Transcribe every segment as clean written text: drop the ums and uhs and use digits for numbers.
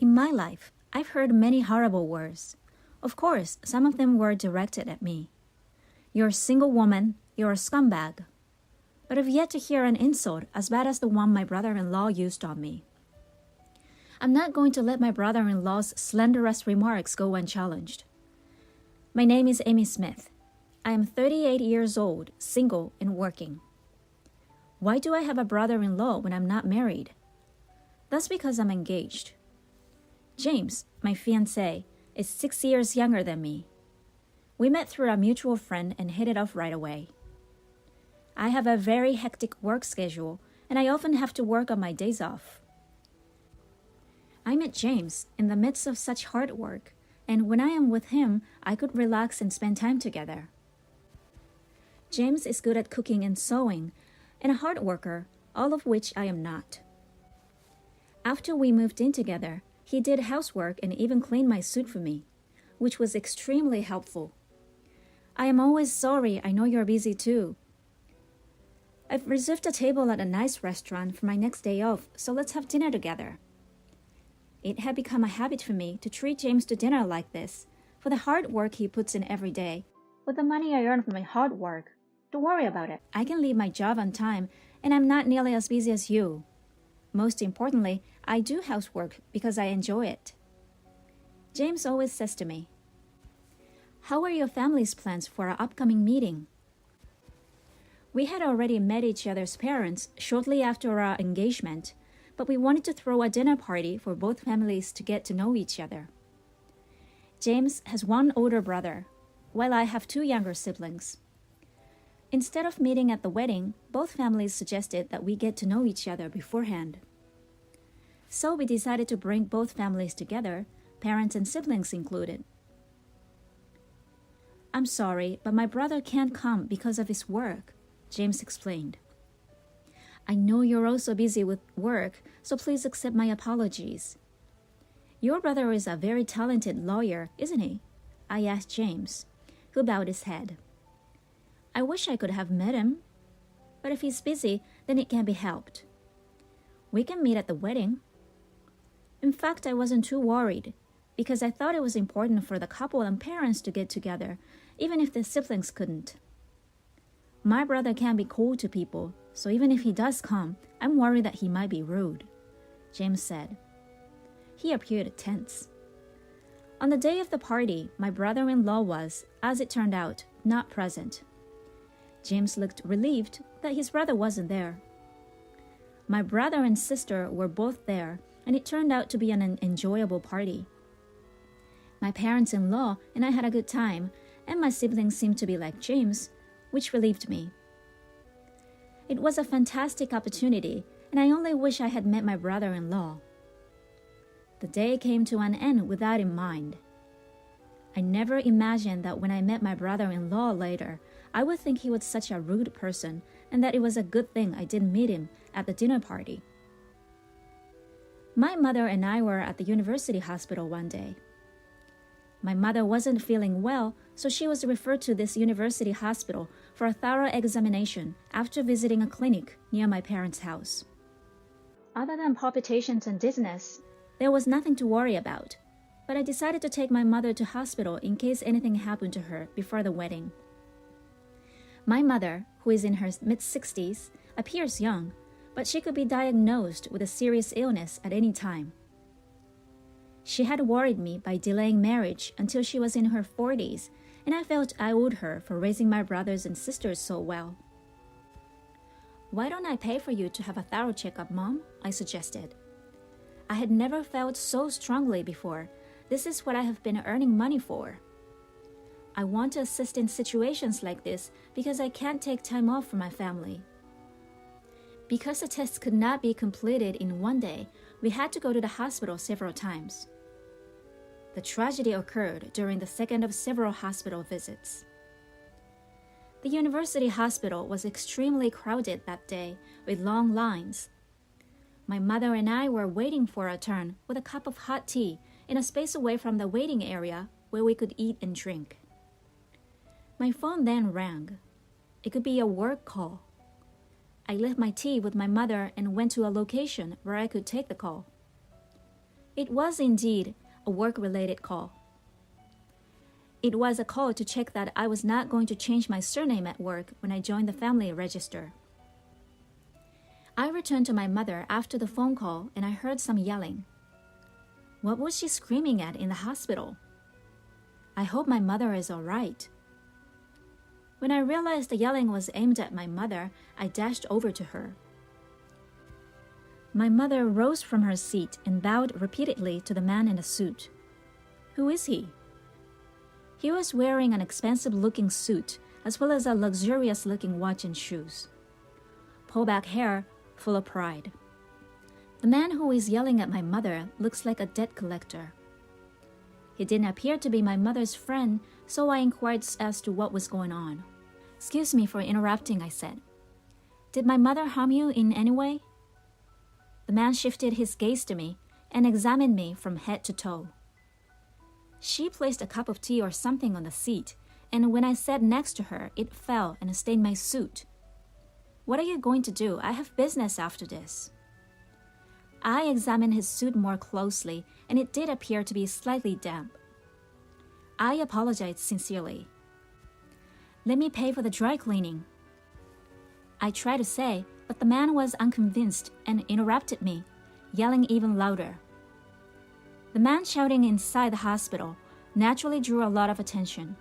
In my life, I've heard many horrible words. Of course, some of them were directed at me. You're a single woman, you're a scumbag. But I've yet to hear an insult as bad as the one my brother-in-law used on me. I'm not going to let my brother-in-law's slanderous remarks go unchallenged. My name is Amy Smith. I am 38 years old, single, and working. Why do I have a brother-in-law when I'm not married? That's because I'm engaged. James, my fiancé, is 6 years younger than me. We met through a mutual friend and hit it off right away. I have a very hectic work schedule, and I often have to work on my days off. I met James in the midst of such hard work, and when I am with him, I could relax and spend time together. James is good at cooking and sewing, and a hard worker, all of which I am not. After we moved in together, he did housework and even cleaned my suit for me, which was extremely helpful. I am always sorry. I know you're busy too. I've reserved a table at a nice restaurant for my next day off, so let's have dinner together. It had become a habit for me to treat James to dinner like this, for the hard work he puts in every day, with the money I earn from my hard work. Don't worry about it. I can leave my job on time, and I'm not nearly as busy as you. Most importantly, I do housework because I enjoy it. James always says to me, "How are your family's plans for our upcoming meeting?" We had already met each other's parents shortly after our engagement, but we wanted to throw a dinner party for both families to get to know each other. James has one older brother, while I have two younger siblings. Instead of meeting at the wedding, both families suggested that we get to know each other beforehand. So we decided to bring both families together, parents and siblings included. "I'm sorry, but my brother can't come because of his work," James explained. "I know you're also busy with work, so please accept my apologies." "Your brother is a very talented lawyer, isn't he?" I asked James, who bowed his head. "I wish I could have met him, but if he's busy, then it can't be helped. We can meet at the wedding." In fact, I wasn't too worried, because I thought it was important for the couple and parents to get together, even if the siblings couldn't. My brother can be cold to people, so even if he does come, I'm worried that he might be rude, James said. He appeared tense. On the day of the party, my brother-in-law was, as it turned out, not present. James looked relieved that his brother wasn't there. My brother and sister were both there, and it turned out to be an enjoyable party. My parents-in-law and I had a good time, and my siblings seemed to be like James, which relieved me. It was a fantastic opportunity, and I only wish I had met my brother-in-law. The day came to an end with that in mind. I never imagined that when I met my brother-in-law later, I would think he was such a rude person, and that it was a good thing I didn't meet him at the dinner party. My mother and I were at the university hospital one day. My mother wasn't feeling well, so she was referred to this university hospital for a thorough examination after visiting a clinic near my parents' house. Other than palpitations and dizziness, there was nothing to worry about, but I decided to take my mother to hospital in case anything happened to her before the wedding. My mother, who is in her mid-60s, appears young, but she could be diagnosed with a serious illness at any time. She had worried me by delaying marriage until she was in her 40s, and I felt I owed her for raising my brothers and sisters so well. "Why don't I pay for you to have a thorough checkup, Mom?" I suggested. I had never felt so strongly before. This is what I have been earning money for. I want to assist in situations like this because I can't take time off for my family. Because the tests could not be completed in one day, we had to go to the hospital several times. The tragedy occurred during the second of several hospital visits. The university hospital was extremely crowded that day, with long lines. My mother and I were waiting for our turn with a cup of hot tea in a space away from the waiting area where we could eat and drink. My phone then rang. It could be a work call. I left my tea with my mother and went to a location where I could take the call. It was indeed a work-related call. It was a call to check that I was not going to change my surname at work when I joined the family register. I returned to my mother after the phone call and I heard some yelling. What was she screaming at in the hospital? I hope my mother is all right. When I realized the yelling was aimed at my mother, I dashed over to her. My mother rose from her seat and bowed repeatedly to the man in the suit. Who is he? He was wearing an expensive-looking suit as well as a luxurious-looking watch and shoes. Pullback hair, full of pride. The man who is yelling at my mother looks like a debt collector. He didn't appear to be my mother's friend, so I inquired as to what was going on. Excuse me for interrupting, I said. Did my mother harm you in any way? The man shifted his gaze to me and examined me from head to toe. She placed a cup of tea or something on the seat, and when I sat next to her, it fell and stained my suit. What are you going to do? I have business after this. I examined his suit more closely, and it did appear to be slightly damp. I apologized sincerely. Let me pay for the dry cleaning. I tried to say, but the man was unconvinced and interrupted me, yelling even louder. The man shouting inside the hospital naturally drew a lot of attention.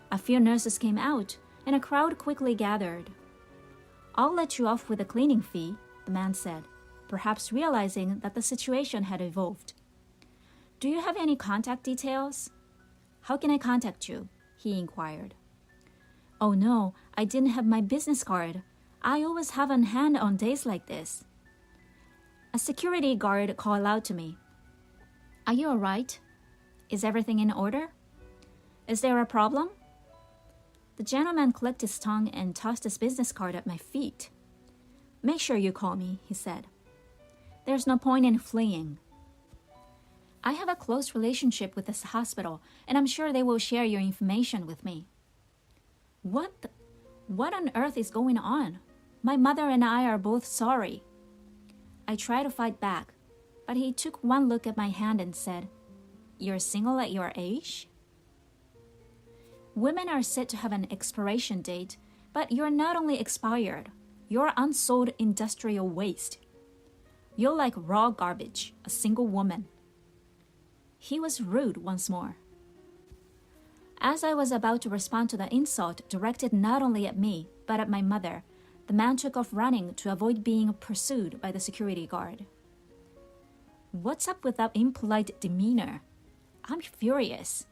A few nurses came out, and a crowd quickly gathered. I'll let you off with a cleaning fee, the man said, perhaps realizing that the situation had evolved. Do you have any contact details? How can I contact you? He inquired. Oh no, I didn't have my business card. I always have on hand on days like this. A security guard called out to me. Are you all right? Is everything in order? Is there a problem? The gentleman clicked his tongue and tossed his business card at my feet. Make sure you call me, he said. There's no point in fleeing. I have a close relationship with this hospital, and I'm sure they will share your information with me. What on earth is going on? My mother and I are both sorry. I tried to fight back, but he took one look at my hand and said, You're single at your age? Women are said to have an expiration date, but you're not only expired, you're unsold industrial waste. You're like raw garbage, a single woman. He was rude once more. As I was about to respond to the insult directed not only at me, but at my mother, the man took off running to avoid being pursued by the security guard. What's up with that impolite demeanor? I'm furious.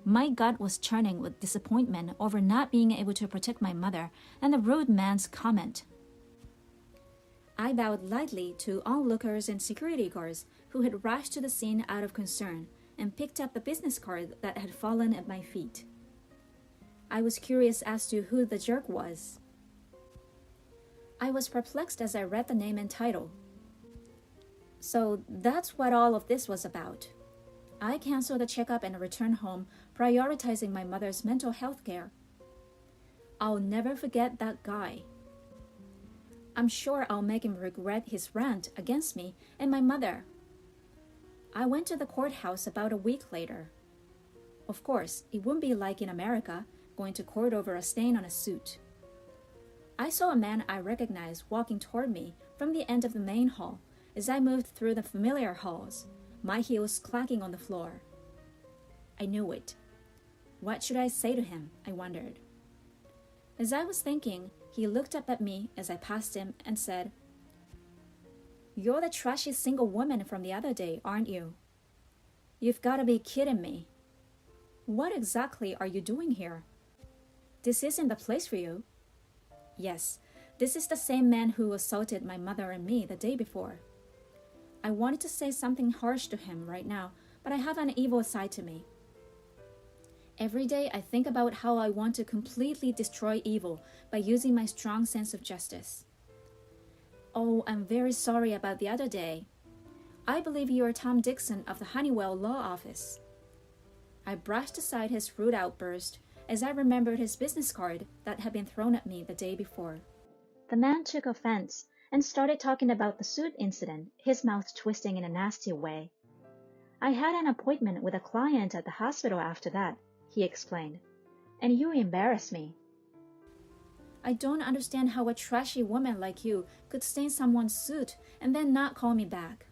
My gut was churning with disappointment over not being able to protect my mother and the rude man's comment. I bowed lightly to onlookers and security guards who had rushed to the scene out of concern and picked up the business card that had fallen at my feet. I was curious as to who the jerk was. I was perplexed as I read the name and title. So that's what all of this was about. I canceled the checkup and returned home, prioritizing my mother's mental health care. I'll never forget that guy. I'm sure I'll make him regret his rant against me and my mother. I went to the courthouse about a week later. Of course, it wouldn't be like in America, going to court over a stain on a suit. I saw a man I recognized walking toward me from the end of the main hall as I moved through the familiar halls, my heels clacking on the floor. I knew it. What should I say to him? I wondered. As I was thinking, he looked up at me as I passed him and said, You're the trashy single woman from the other day, aren't you? You've got to be kidding me. What exactly are you doing here? This isn't the place for you. Yes, this is the same man who assaulted my mother and me the day before. I wanted to say something harsh to him right now, but I have an evil side to me. Every day I think about how I want to completely destroy evil by using my strong sense of justice. Oh, I'm very sorry about the other day. I believe you are Tom Dixon of the Honeywell Law Office. I brushed aside his rude outburst as I remembered his business card that had been thrown at me the day before. The man took offense and started talking about the suit incident, his mouth twisting in a nasty way. I had an appointment with a client at the hospital after that, he explained, and you embarrassed me. I don't understand how a trashy woman like you could stain someone's suit and then not call me back.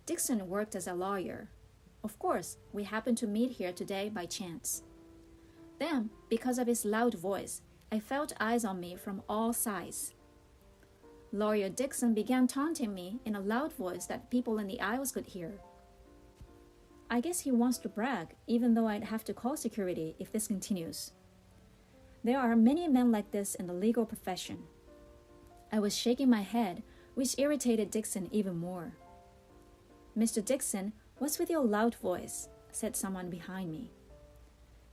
Dixon worked as a lawyer. Of course, we happened to meet here today by chance. Then, because of his loud voice, I felt eyes on me from all sides. Lawyer Dixon began taunting me in a loud voice that people in the aisles could hear. I guess he wants to brag, even though I'd have to call security if this continues. There are many men like this in the legal profession. I was shaking my head, which irritated Dixon even more. Mr. Dixon, what's with your loud voice? Said someone behind me.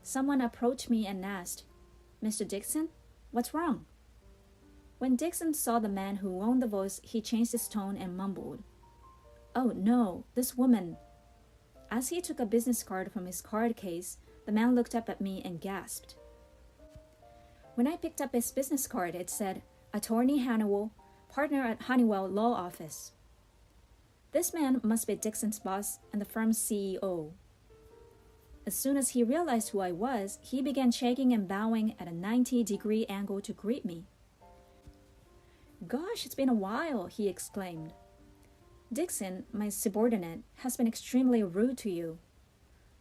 Someone approached me and asked, Mr. Dixon, what's wrong? When Dixon saw the man who owned the voice, he changed his tone and mumbled, Oh no, this woman. As he took a business card from his card case, the man looked up at me and gasped. When I picked up his business card, it said, Attorney Honeywell, partner at Honeywell Law Office. This man must be Dixon's boss and the firm's CEO. As soon as he realized who I was, he began shaking and bowing at a 90-degree angle to greet me. Gosh, it's been a while, he exclaimed. Dixon, my subordinate, has been extremely rude to you.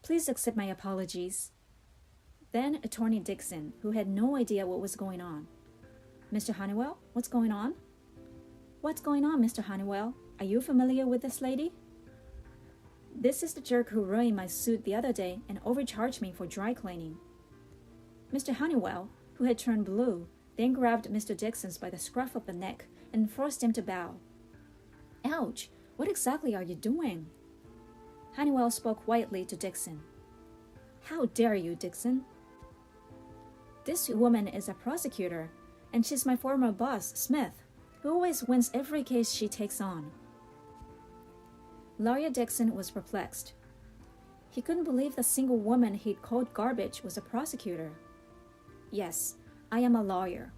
Please accept my apologies. Then Attorney Dixon, who had no idea what was going on. Mr. Honeywell, what's going on? What's going on, Mr. Honeywell? Are you familiar with this lady? This is the jerk who ruined my suit the other day and overcharged me for dry cleaning. Mr. Honeywell, who had turned blue, then grabbed Mr. Dixon by the scruff of the neck and forced him to bow. Ouch! What exactly are you doing? Honeywell spoke quietly to Dixon. How dare you, Dixon? This woman is a prosecutor, and she's my former boss, Smith, who always wins every case she takes on. Lawyer Dixon was perplexed. He couldn't believe the single woman he'd called garbage was a prosecutor. Yes, I am a lawyer.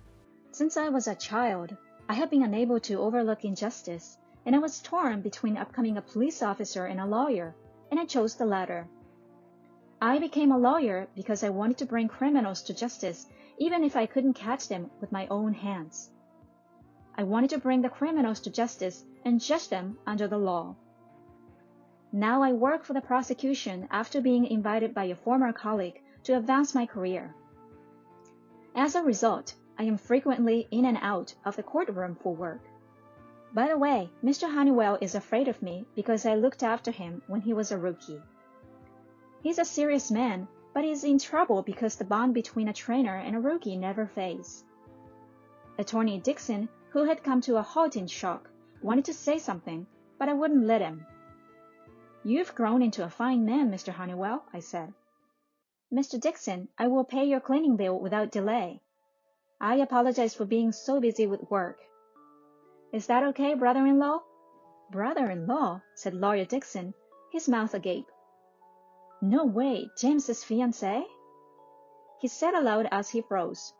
Since I was a child, I have been unable to overlook injustice, and I was torn between becoming a police officer and a lawyer, and I chose the latter. I became a lawyer because I wanted to bring criminals to justice, even if I couldn't catch them with my own hands. I wanted to bring the criminals to justice and judge them under the law. Now I work for the prosecution after being invited by a former colleague to advance my career. As a result, I am frequently in and out of the courtroom for work. By the way, Mr. Honeywell is afraid of me because I looked after him when he was a rookie. He's a serious man, but he's in trouble because the bond between a trainer and a rookie never fades. Attorney Dixon, who had come to a halt in shock, wanted to say something, but I wouldn't let him. You've grown into a fine man, Mr. Honeywell, I said. Mr. Dixon, I will pay your cleaning bill without delay. I apologize for being so busy with work. Is that okay, brother-in-law? Brother-in-law, said Lawyer Dixon, his mouth agape. No way, James's fiancé? He said aloud as he froze.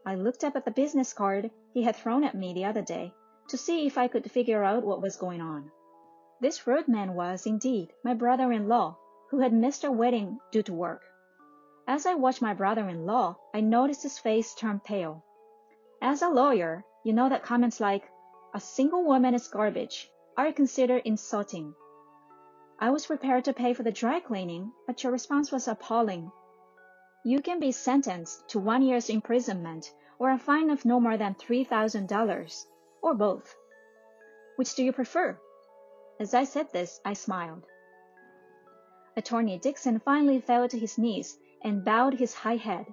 I looked up at the business card he had thrown at me the other day to see if I could figure out what was going on. This rude man was, indeed, my brother-in-law, who had missed our wedding due to work. As I watched my brother-in-law, I noticed his face turn pale. As a lawyer, you know that comments like, a single woman is garbage, are considered insulting. I was prepared to pay for the dry cleaning, but your response was appalling. You can be sentenced to 1 year's imprisonment or a fine of no more than $3,000, or both. Which do you prefer? As I said this, I smiled. Attorney Dixon finally fell to his knees and bowed his high head,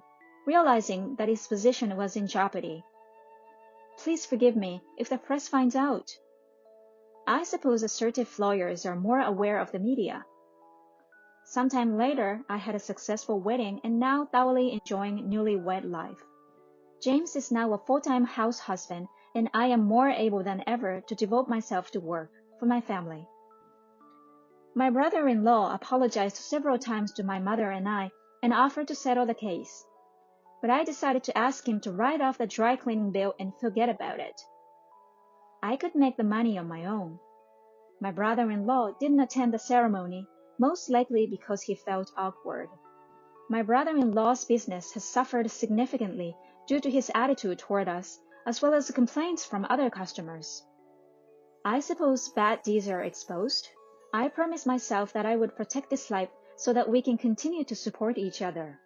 realizing that his position was in jeopardy. Please forgive me if the press finds out. I suppose assertive lawyers are more aware of the media. Sometime later, I had a successful wedding and now thoroughly enjoying newlywed life. James is now a full-time house husband, and I am more able than ever to devote myself to work for my family. My brother-in-law apologized several times to my mother and I and offered to settle the case. But I decided to ask him to write off the dry cleaning bill and forget about it. I could make the money on my own. My brother-in-law didn't attend the ceremony, most likely because he felt awkward. My brother-in-law's business has suffered significantly due to his attitude toward us, as well as complaints from other customers. I suppose bad deeds are exposed. I promised myself that I would protect this life so that we can continue to support each other.